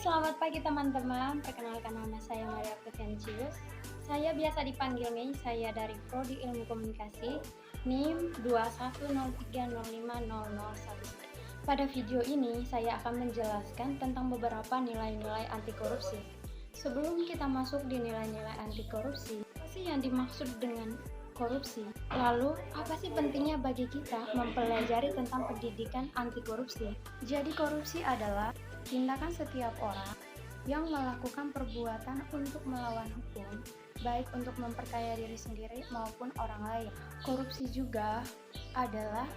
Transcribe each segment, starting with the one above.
Selamat pagi teman-teman. Perkenalkan nama saya Maria Oktaviancius. Saya biasa dipanggil Mei, saya dari Prodi Ilmu Komunikasi, NIM 210305001. Pada video ini, saya akan menjelaskan tentang beberapa nilai-nilai anti korupsi. Sebelum kita masuk di nilai-nilai anti korupsi, apa sih yang dimaksud dengan korupsi? Lalu, apa sih pentingnya bagi kita mempelajari tentang pendidikan anti korupsi? Jadi, korupsi adalah tindakan setiap orang yang melakukan perbuatan untuk melawan hukum, baik untuk memperkaya diri sendiri maupun orang lain. Korupsi juga adalah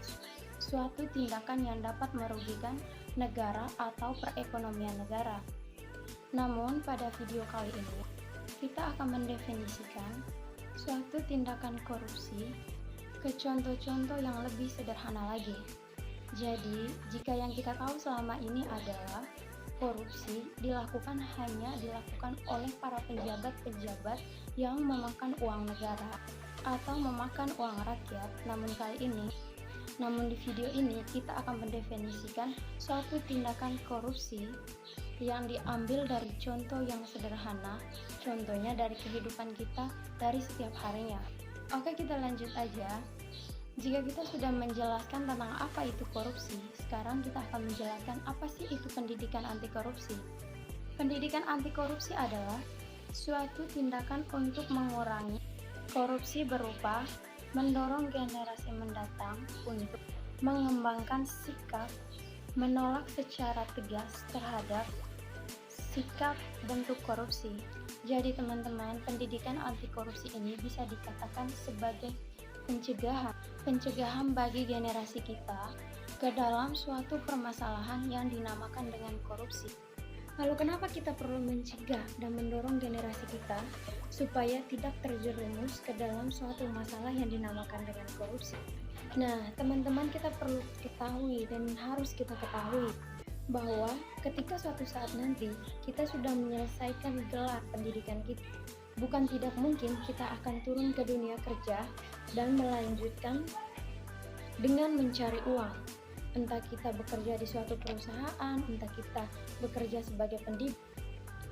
suatu tindakan yang dapat merugikan negara atau perekonomian negara. Namun, pada video kali ini, kita akan mendefinisikan suatu tindakan korupsi ke contoh-contoh yang lebih sederhana lagi. Jadi, jika yang kita tahu selama ini adalah korupsi hanya dilakukan oleh para pejabat-pejabat yang memakan uang negara atau memakan uang rakyat. Namun di video ini kita akan mendefinisikan suatu tindakan korupsi yang diambil dari contoh yang sederhana, contohnya dari kehidupan kita dari setiap harinya. Oke, kita lanjut aja. Jika kita sudah menjelaskan tentang apa itu korupsi, sekarang kita akan menjelaskan apa sih itu pendidikan anti korupsi. Pendidikan anti korupsi adalah suatu tindakan untuk mengurangi korupsi berupa mendorong generasi mendatang untuk mengembangkan sikap menolak secara tegas terhadap sikap bentuk korupsi. Jadi teman-teman, pendidikan anti korupsi ini bisa dikatakan sebagai pencegahan bagi generasi kita ke dalam suatu permasalahan yang dinamakan dengan korupsi. Lalu kenapa kita perlu mencegah dan mendorong generasi kita supaya tidak terjerumus ke dalam suatu masalah yang dinamakan dengan korupsi? Nah, teman-teman, kita perlu ketahui dan harus kita ketahui bahwa ketika suatu saat nanti kita sudah menyelesaikan gelar pendidikan kita, bukan tidak mungkin kita akan turun ke dunia kerja dan melanjutkan dengan mencari uang. Entah kita bekerja di suatu perusahaan, entah kita bekerja sebagai pendidik.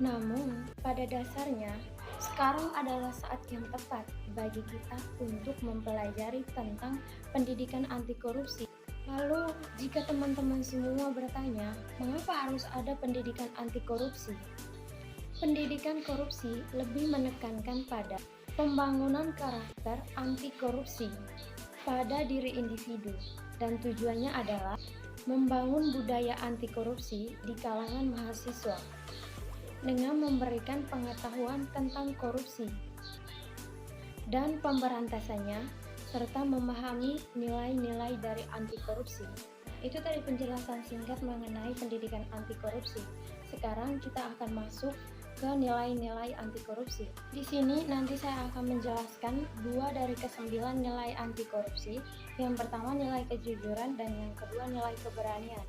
Namun, pada dasarnya, sekarang adalah saat yang tepat bagi kita untuk mempelajari tentang pendidikan anti korupsi. Lalu, jika teman-teman semua bertanya, mengapa harus ada pendidikan anti korupsi? Pendidikan korupsi lebih menekankan pada pembangunan karakter anti korupsi pada diri individu, dan tujuannya adalah membangun budaya anti korupsi di kalangan mahasiswa dengan memberikan pengetahuan tentang korupsi dan pemberantasannya serta memahami nilai-nilai dari anti korupsi. Itu tadi penjelasan singkat mengenai pendidikan anti korupsi. Sekarang kita akan masuk ke nilai-nilai anti korupsi. Di sini nanti saya akan menjelaskan 2 dari ke-9 nilai anti korupsi. Yang pertama nilai kejujuran dan yang kedua nilai keberanian.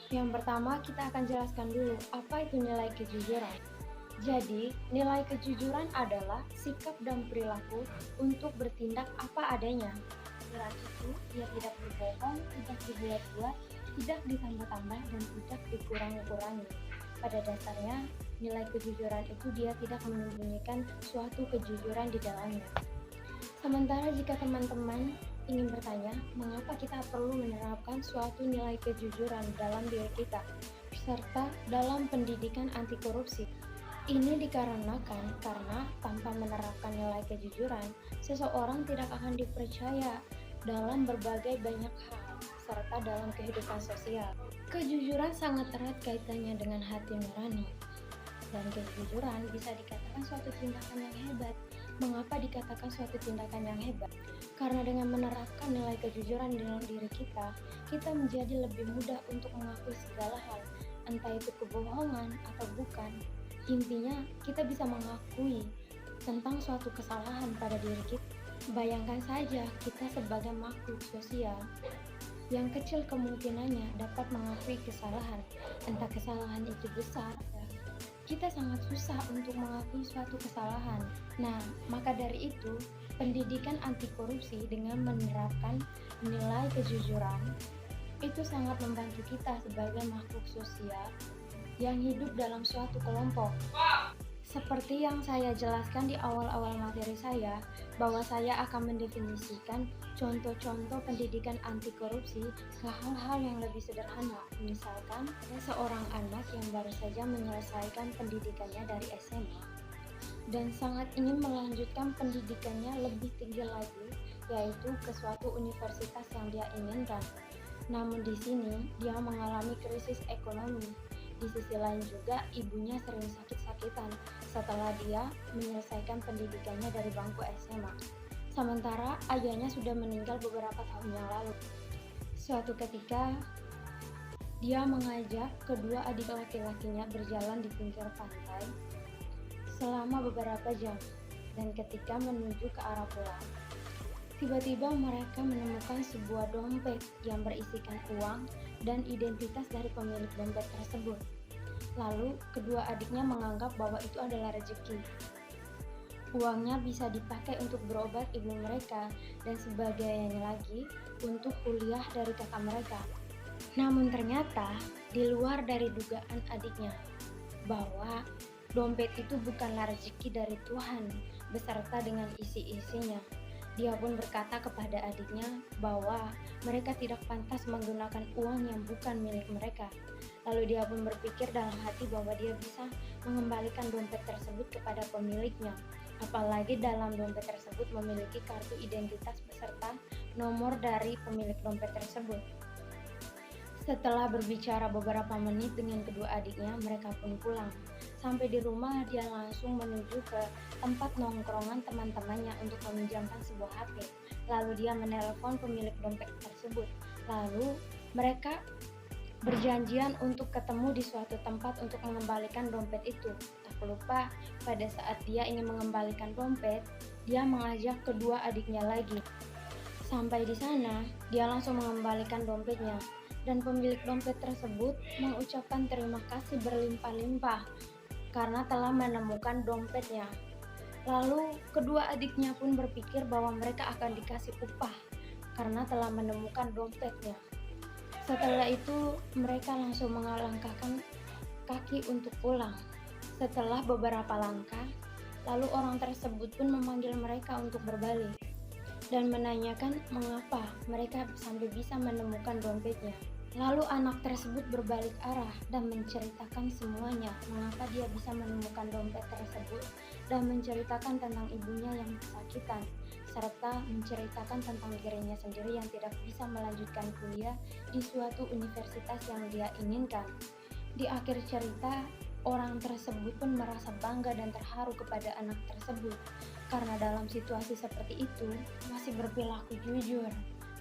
Yang pertama kita akan jelaskan dulu apa itu nilai kejujuran. Jadi, nilai kejujuran adalah sikap dan perilaku untuk bertindak apa adanya. Kejujuran itu dia tidak berbohong, tidak dibuat-buat, tidak ditambah-tambah dan tidak dikurangi-kurangi. Pada dasarnya, nilai kejujuran itu dia tidak menyembunyikan suatu kejujuran di dalamnya. Sementara jika teman-teman ingin bertanya, mengapa kita perlu menerapkan suatu nilai kejujuran dalam diri kita, serta dalam pendidikan anti korupsi? Ini dikarenakan karena tanpa menerapkan nilai kejujuran, seseorang tidak akan dipercaya dalam berbagai banyak hal, serta dalam kehidupan sosial. Kejujuran sangat erat kaitannya dengan hati nurani, dan kejujuran bisa dikatakan suatu tindakan yang hebat. Mengapa dikatakan suatu tindakan yang hebat? Karena dengan menerapkan nilai kejujuran dalam diri kita menjadi lebih mudah untuk mengakui segala hal, entah itu kebohongan atau bukan. Intinya, kita bisa mengakui tentang suatu kesalahan pada diri kita. Bayangkan saja kita sebagai makhluk sosial yang kecil kemungkinannya dapat mengakui kesalahan, entah kesalahan itu besar. Kita sangat susah untuk mengakui suatu kesalahan. Nah, maka dari itu, pendidikan anti korupsi dengan menerapkan nilai kejujuran itu sangat membantu kita sebagai makhluk sosial yang hidup dalam suatu kelompok. Seperti yang saya jelaskan di awal-awal materi saya, bahwa saya akan mendefinisikan contoh-contoh pendidikan anti korupsi ke hal-hal yang lebih sederhana. Misalkan, ada seorang anak yang baru saja menyelesaikan pendidikannya dari SMA dan sangat ingin melanjutkan pendidikannya lebih tinggi lagi, yaitu ke suatu universitas yang dia inginkan. Namun di sini dia mengalami krisis ekonomi. Di sisi lain juga ibunya sering sakit-sakitan setelah dia menyelesaikan pendidikannya dari bangku SMA. Sementara ayahnya sudah meninggal beberapa tahun yang lalu. Suatu ketika dia mengajak kedua adik laki-lakinya berjalan di pinggir pantai selama beberapa jam, dan ketika menuju ke arah pulang, tiba-tiba mereka menemukan sebuah dompet yang berisikan uang dan identitas dari pemilik dompet tersebut. Lalu kedua adiknya menganggap bahwa itu adalah rezeki. Uangnya bisa dipakai untuk berobat ibu mereka dan sebagainya lagi untuk kuliah dari kakak mereka. Namun ternyata di luar dari dugaan adiknya, bahwa dompet itu bukanlah rezeki dari Tuhan beserta dengan isi-isinya. Dia pun berkata kepada adiknya bahwa mereka tidak pantas menggunakan uang yang bukan milik mereka. Lalu dia pun berpikir dalam hati bahwa dia bisa mengembalikan dompet tersebut kepada pemiliknya. Apalagi dalam dompet tersebut memiliki kartu identitas beserta nomor dari pemilik dompet tersebut. Setelah berbicara beberapa menit dengan kedua adiknya, mereka pun pulang. Sampai di rumah, dia langsung menuju ke tempat nongkrongan teman-temannya untuk meminjamkan sebuah HP. Lalu dia menelpon pemilik dompet tersebut. Lalu mereka berjanjian untuk ketemu di suatu tempat untuk mengembalikan dompet itu. Tak lupa, pada saat dia ingin mengembalikan dompet, dia mengajak kedua adiknya lagi. Sampai di sana, dia langsung mengembalikan dompetnya. Dan pemilik dompet tersebut mengucapkan terima kasih berlimpah-limpah karena telah menemukan dompetnya. Lalu kedua adiknya pun berpikir bahwa mereka akan dikasih upah karena telah menemukan dompetnya. Setelah itu mereka langsung mengalangkahkan kaki untuk pulang. Setelah beberapa langkah, lalu orang tersebut pun memanggil mereka untuk berbalik dan menanyakan mengapa mereka sampai bisa menemukan dompetnya. Lalu anak tersebut berbalik arah dan menceritakan semuanya, mengapa dia bisa menemukan dompet tersebut, dan menceritakan tentang ibunya yang kesakitan, serta menceritakan tentang dirinya sendiri yang tidak bisa melanjutkan kuliah di suatu universitas yang dia inginkan. Di akhir cerita, orang tersebut pun merasa bangga dan terharu kepada anak tersebut, karena dalam situasi seperti itu masih berperilaku jujur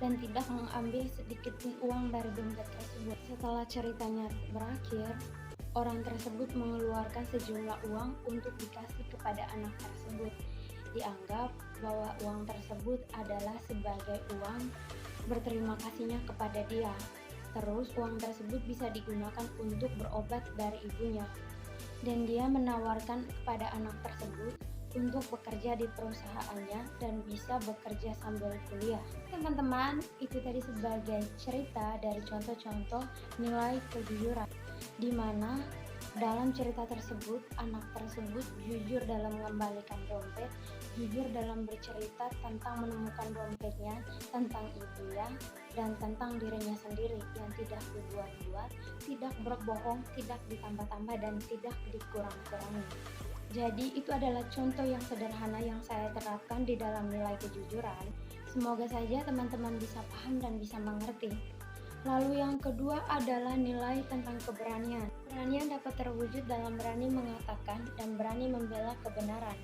dan tidak mengambil sedikit pun uang dari dompet tersebut. Setelah ceritanya berakhir, orang tersebut mengeluarkan sejumlah uang untuk dikasih kepada anak tersebut. Dianggap bahwa uang tersebut adalah sebagai uang berterima kasihnya kepada dia. Terus uang tersebut bisa digunakan untuk berobat dari ibunya. Dan dia menawarkan kepada anak tersebut untuk bekerja di perusahaannya dan bisa bekerja sambil kuliah. Teman-teman, itu tadi sebagai cerita dari contoh-contoh nilai kejujuran, di mana dalam cerita tersebut anak tersebut jujur dalam mengembalikan dompet, jujur dalam bercerita tentang menemukan dompetnya, tentang ibunya, dan tentang dirinya sendiri yang tidak dibuat-buat, tidak berbohong, tidak ditambah-tambah, dan tidak dikurang-kurangi. Jadi itu adalah contoh yang sederhana yang saya terapkan di dalam nilai kejujuran. Semoga saja teman-teman bisa paham dan bisa mengerti. Lalu yang kedua adalah nilai tentang keberanian. Keberanian dapat terwujud dalam berani mengatakan dan berani membela kebenaran,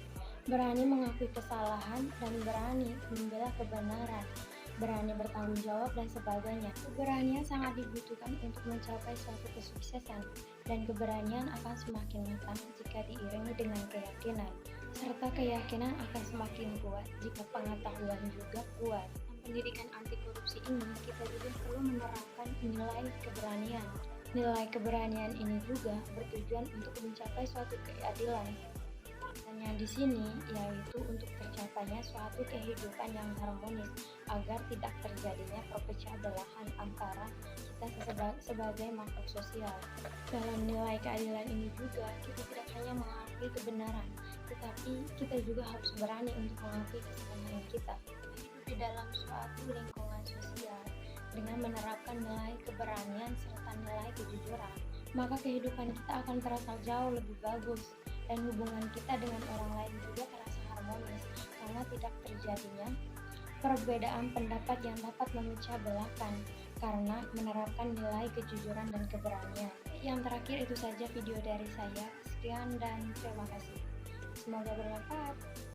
berani mengakui kesalahan dan berani membela kebenaran, berani bertanggung jawab dan sebagainya. Keberanian sangat dibutuhkan untuk mencapai suatu kesuksesan, dan keberanian akan semakin matang jika diiringi dengan keyakinan, serta keyakinan akan semakin kuat jika pengetahuan juga kuat. Pendidikan anti korupsi ini kita juga perlu menerapkan nilai keberanian. Nilai keberanian ini juga bertujuan untuk mencapai suatu keadilan. Hanya di sini yaitu untuk tercapainya suatu kehidupan yang harmonis agar tidak terjadinya perpecah belahan antara kita sebagai makhluk sosial. Dalam nilai keadilan ini juga kita tidak hanya mengakui kebenaran, tetapi kita juga harus berani untuk mengakui kesalahan kita. Hidup di dalam suatu lingkungan sosial dengan menerapkan nilai keberanian serta nilai kejujuran, maka kehidupan kita akan terasa jauh lebih bagus dan hubungan kita dengan orang lain juga terasa harmonis karena tidak terjadinya perbedaan pendapat yang dapat memecah belahkan karena menerapkan nilai kejujuran dan keberanian. Yang terakhir itu saja video dari saya. Sekian dan terima kasih. Semoga bermanfaat.